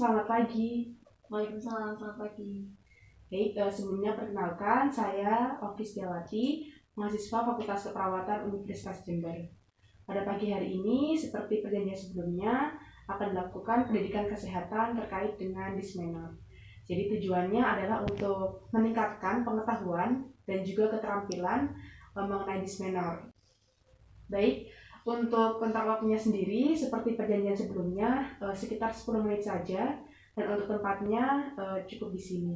selamat pagi. Waalaikumsalam, selamat pagi. Baik, sebelumnya perkenalkan, saya Oki Setiawati, mahasiswa Fakultas Keperawatan Universitas Jember. Pada pagi hari ini, seperti perjanjian sebelumnya, akan dilakukan pendidikan kesehatan terkait dengan dysmenorrhea. Jadi tujuannya adalah untuk meningkatkan pengetahuan dan juga keterampilan mengenai dysmenorrhea. Baik, untuk rentang waktunya sendiri, seperti perjanjian sebelumnya, sekitar 10 menit saja, dan untuk tempatnya cukup di sini.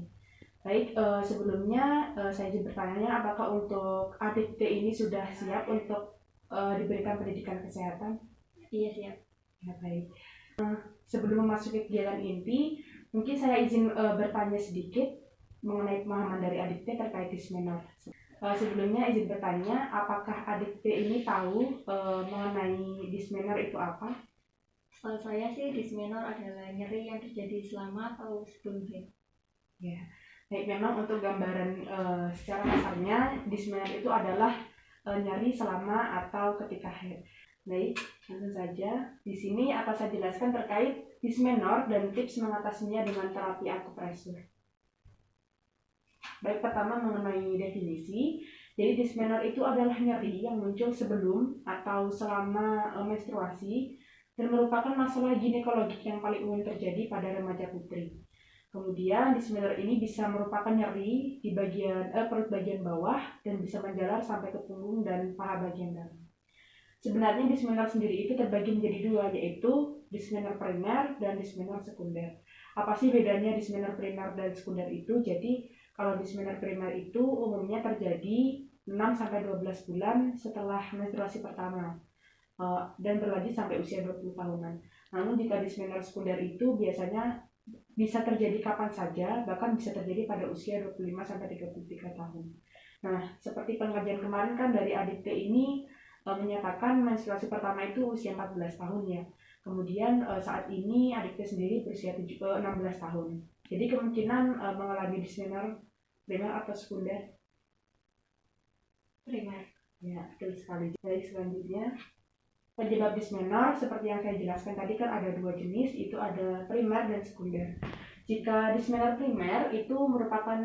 Baik, sebelumnya saya izin bertanya, apakah untuk adik T ini sudah siap untuk diberikan pendidikan kesehatan? Iya, siap. Ya, baik. Sebelum memasuki kegiatan inti, mungkin saya izin bertanya sedikit mengenai pemahaman dari adik T terkait dysmenorrhea. Sebelumnya izin bertanya, apakah adik T ini tahu mengenai dysmenorrhea itu apa? Setahu saya sih dysmenorrhea adalah nyeri yang terjadi selama atau sebelum haid. Ya, baik, memang untuk gambaran secara kasarnya dysmenorrhea itu adalah nyeri selama atau ketika haid. Baik, langsung saja. Di sini akan saya jelaskan terkait dysmenorrhea dan tips mengatasinya dengan terapi akupresur. Baik, pertama mengenai definisi. Jadi dysmenorrhea itu adalah nyeri yang muncul sebelum atau selama menstruasi dan merupakan masalah ginekologik yang paling umum terjadi pada remaja putri. Kemudian dysmenorrhea ini bisa merupakan nyeri di bagian perut bagian bawah dan bisa menjalar sampai ke punggung dan paha bagian dalam. Sebenarnya dysmenorrhea sendiri itu terbagi menjadi dua, yaitu dysmenorrhea primer dan dysmenorrhea sekunder. Apa sih bedanya dysmenorrhea primer dan sekunder itu? Jadi kalau dysmenorrhea primer itu umumnya terjadi 6-12 bulan setelah menstruasi pertama dan berlanjut sampai usia 20 tahunan. Namun jika dysmenorrhea sekunder itu biasanya bisa terjadi kapan saja, bahkan bisa terjadi pada usia 25-33 tahun. Nah, seperti pengajian kemarin kan dari adik T ini menyatakan menstruasi pertama itu usia 14 tahun ya. Kemudian saat ini adik T sendiri berusia 16 tahun. Jadi kemungkinan mengalami dysmenorrhea primer atau sekunder? Primer. Ya, betul sekali. Jadi selanjutnya, penyebab dysmenorrhea seperti yang saya jelaskan tadi kan ada dua jenis, itu ada primer dan sekunder. Jika dysmenorrhea primer itu merupakan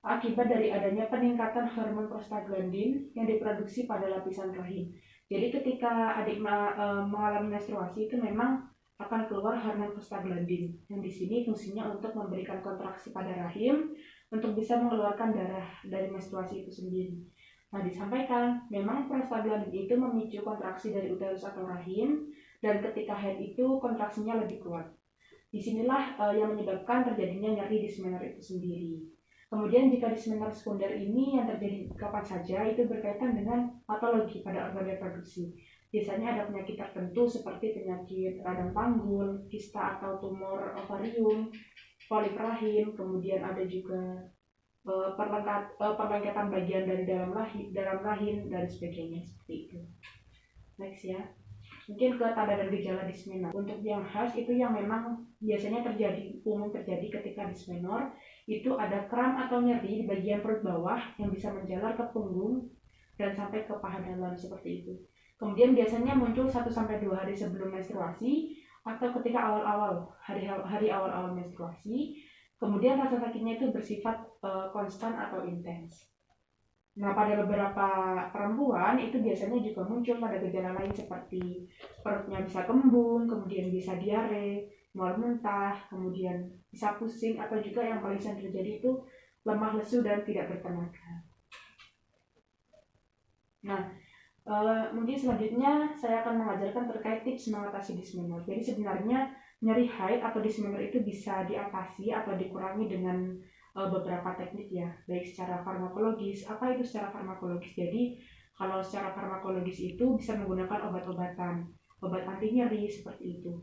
akibat dari adanya peningkatan hormon prostaglandin yang diproduksi pada lapisan rahim. Jadi ketika adik mengalami menstruasi itu memang akan keluar hormon prostaglandin yang di sini fungsinya untuk memberikan kontraksi pada rahim untuk bisa mengeluarkan darah dari menstruasi itu sendiri. Nah, disampaikan memang prostaglandin itu memicu kontraksi dari uterus atau rahim dan ketika haid itu kontraksinya lebih kuat. Disinilah yang menyebabkan terjadinya nyeri dysmenorrhea itu sendiri. Kemudian jika dysmenorrhea sekunder ini yang terjadi kapan saja itu berkaitan dengan patologi pada organ reproduksi. Biasanya ada penyakit tertentu seperti penyakit radang panggul, kista atau tumor ovarium, polip rahim, kemudian ada juga perlengketan bagian dari dalam rahim dan sebagainya seperti itu. Next ya. Mungkin ke tanda dan gejala dysmenorrhea. Untuk yang khas itu yang memang biasanya umum terjadi ketika dysmenorrhea itu ada kram atau nyeri di bagian perut bawah yang bisa menjalar ke punggung dan sampai ke paha dalam seperti itu. Kemudian biasanya muncul 1-2 hari sebelum menstruasi atau ketika hari awal menstruasi. Kemudian rasa sakitnya itu bersifat konstan atau intens. Nah, pada beberapa perempuan itu biasanya juga muncul pada gejala lain seperti perutnya bisa kembung, kemudian bisa diare, mual muntah, kemudian bisa pusing, atau juga yang paling sering terjadi itu lemah lesu dan tidak bertenaga. Nah, mungkin selanjutnya saya akan mengajarkan terkait tips mengatasi dysmenorrhea. Jadi sebenarnya nyeri haid atau dysmenorrhea itu bisa diatasi atau dikurangi dengan beberapa teknik ya, baik secara farmakologis. Apa itu secara farmakologis? Jadi kalau secara farmakologis itu bisa menggunakan obat-obatan, obat anti nyeri seperti itu.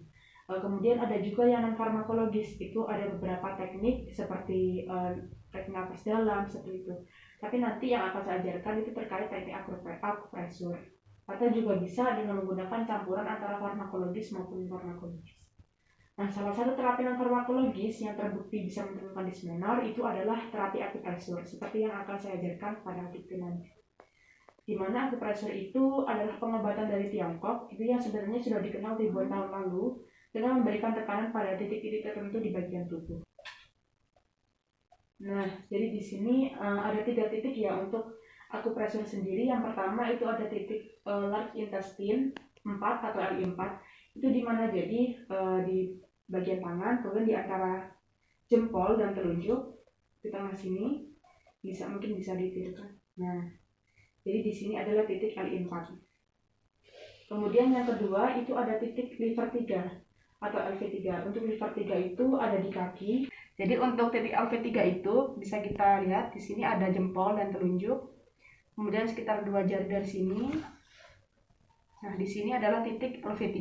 Kemudian ada juga yang non farmakologis, itu ada beberapa teknik seperti teknik napas dalam seperti itu. Tapi nanti yang akan saya ajarkan itu terkait teknik akupresur. Atau juga bisa dengan menggunakan campuran antara farmakologis maupun farmakologis. Nah, salah satu terapi non farmakologis yang terbukti bisa menurunkan dysmenorrhea itu adalah terapi akupresur, seperti yang akan saya ajarkan pada adik nanti. Di mana akupresur itu adalah pengobatan dari Tiongkok, itu yang sebenarnya sudah dikenal ribuan tahun lalu dengan memberikan tekanan pada titik-titik tertentu di bagian tubuh. Nah, jadi di sini ada 3 titik ya untuk akupresur sendiri. Yang pertama itu ada titik large intestine 4 atau LI4. Itu di mana jadi di bagian tangan, kemudian di antara jempol dan telunjuk di tengah sini mungkin bisa ditirukan. Nah, jadi di sini adalah titik LI4. Kemudian yang kedua itu ada titik liver 3 atau LV3. Untuk liver 3 itu ada di kaki. Jadi untuk titik LV3 itu bisa kita lihat di sini ada jempol dan telunjuk. Kemudian sekitar 2 jari dari sini. Nah, di sini adalah titik LV3.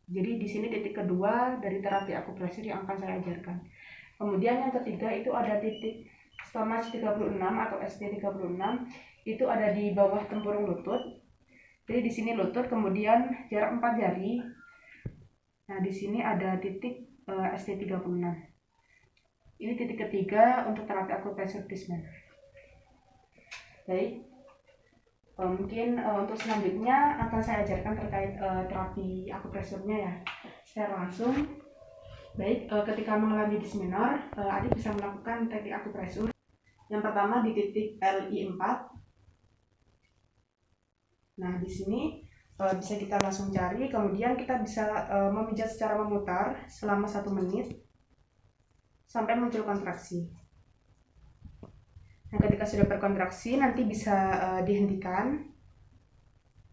Jadi di sini titik kedua dari terapi akupresur yang akan saya ajarkan. Kemudian yang ketiga itu ada titik stomach 36 atau ST36. Itu ada di bawah tempurung lutut. Jadi di sini lutut, kemudian jarak 4 jari. Nah, di sini ada titik ST36. Ini titik ketiga untuk terapi akupresur Discmanor. Baik, mungkin untuk selanjutnya akan saya ajarkan terkait terapi akupresurnya ya, secara langsung. Baik, ketika mengalami Discmanor, adik bisa melakukan teknik akupresur. Yang pertama di titik LI4. Nah, di sini bisa kita langsung cari, kemudian kita bisa memijat secara memutar selama 1 menit sampai muncul kontraksi. Nah, ketika sudah berkontraksi nanti bisa dihentikan.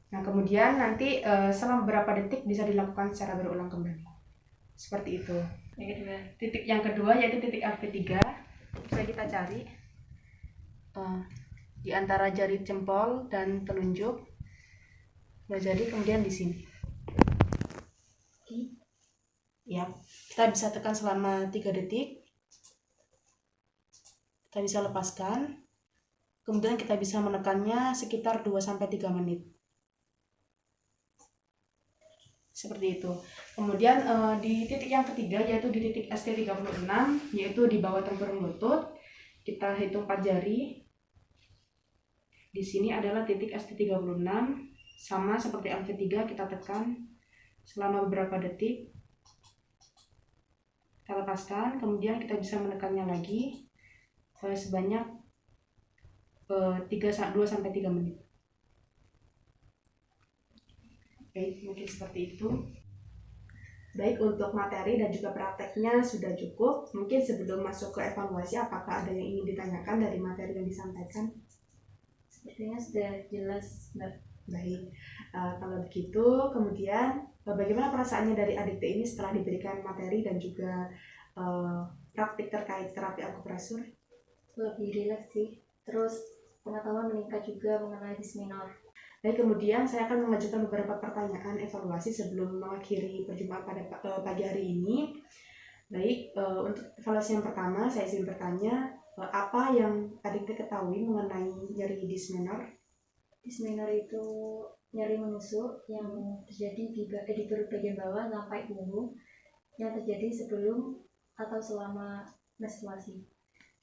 Nah, kemudian nanti selama beberapa detik bisa dilakukan secara berulang kembali. Seperti itu. Titik yang kedua yaitu titik LV3. Bisa kita cari di antara jari jempol dan telunjuk. Nah, jadi kemudian di sini. Ya, kita bisa tekan selama 3 detik. Kita bisa lepaskan. Kemudian kita bisa menekannya sekitar 2-3 menit. Seperti itu. Kemudian di titik yang ketiga yaitu di titik ST36, yaitu di bawah tempurung lutut. Kita hitung 4 jari. Di sini adalah titik ST36. Sama seperti LV3, kita tekan selama beberapa detik. Kita lepaskan, kemudian kita bisa menekannya lagi sebanyak 2-3 menit. Baik, mungkin seperti itu. Baik, untuk materi dan juga prakteknya sudah cukup. Mungkin sebelum masuk ke evaluasi, apakah ada yang ingin ditanyakan dari materi yang disampaikan? Sepertinya sudah jelas, Mbak. Baik, kalau begitu kemudian bagaimana perasaannya dari adik T ini setelah diberikan materi dan juga praktik terkait terapi akupresur? Lebih rileks sih, terus pengetahuan meningkat juga mengenai Discmanor. Baik, kemudian saya akan mengajukan beberapa pertanyaan evaluasi sebelum mengakhiri perjumpaan pada pagi hari ini. Baik, untuk evaluasi yang pertama saya ingin bertanya, apa yang adik T ketahui mengenai nyeri Discmanor? Discmanor itu nyeri menusuk yang terjadi di perut bagian bawah sampai punggung, yang terjadi sebelum atau selama menstruasi.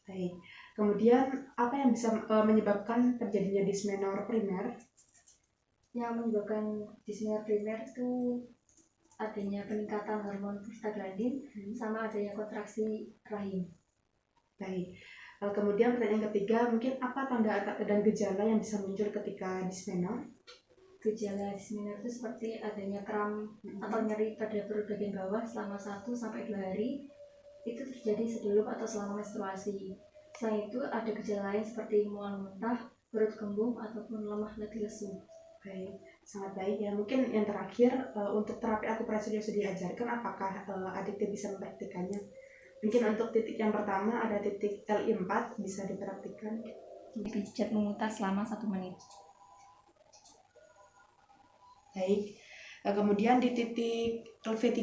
Baik, kemudian apa yang bisa menyebabkan terjadinya Discmanor primer? Yang menyebabkan Discmanor primer itu adanya peningkatan hormon prostaglandin sama adanya kontraksi rahim. Baik, kemudian pertanyaan ketiga, mungkin apa tanda dan gejala yang bisa muncul ketika Discmanor? Gejala Discmanor itu seperti adanya kram atau nyeri pada perut bagian bawah selama 1-2 hari. Itu terjadi sebelum atau selama menstruasi. Selain itu ada gejala lain seperti mual muntah, perut kembung, ataupun lemah letih lesu. Baik, sangat baik ya. Mungkin yang terakhir untuk terapi akupresur yang sudah diajarkan, apakah adik bisa mempraktikannya? Mungkin untuk titik yang pertama ada titik LI4 bisa dipraktikkan. Pijat memutar selama 1 menit. Baik, kemudian di titik LV3.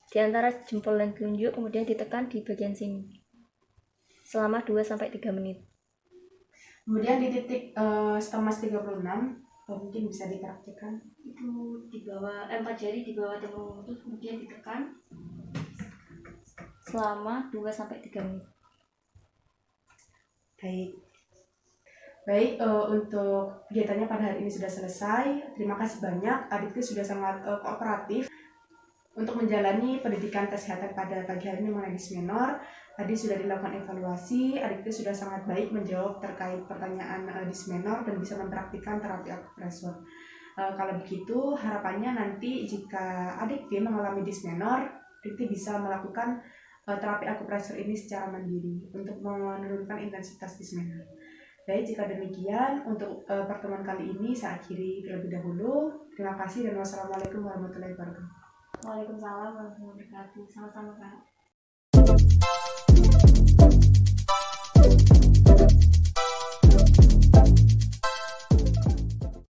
Di antara jempol dan telunjuk kemudian ditekan di bagian sini selama 2-3 menit. Kemudian di titik stomach 36 mungkin bisa dipraktikkan. Itu di bawah 4 jari di bawah tempurung lutut kemudian ditekan selama 2-3 menit. Baik, untuk kegiatannya pada hari ini sudah selesai. Terima kasih banyak, adikku sudah sangat kooperatif. Untuk menjalani pendidikan kesehatan pada pagi hari ini mengenai dismenor, tadi sudah dilakukan evaluasi, adik itu sudah sangat baik menjawab terkait pertanyaan dismenor dan bisa mempraktikkan terapi akupresur. Kalau begitu, harapannya nanti jika adik B mengalami dismenor, adik B bisa melakukan terapi akupresur ini secara mandiri untuk menurunkan intensitas dismenor. Baik, jika demikian untuk pertemuan kali ini saya akhiri terlebih dahulu. Terima kasih dan wassalamualaikum warahmatullahi wabarakatuh. Waalaikumsalam warahmatullahi wabarakatuh. Sama-sama Kak.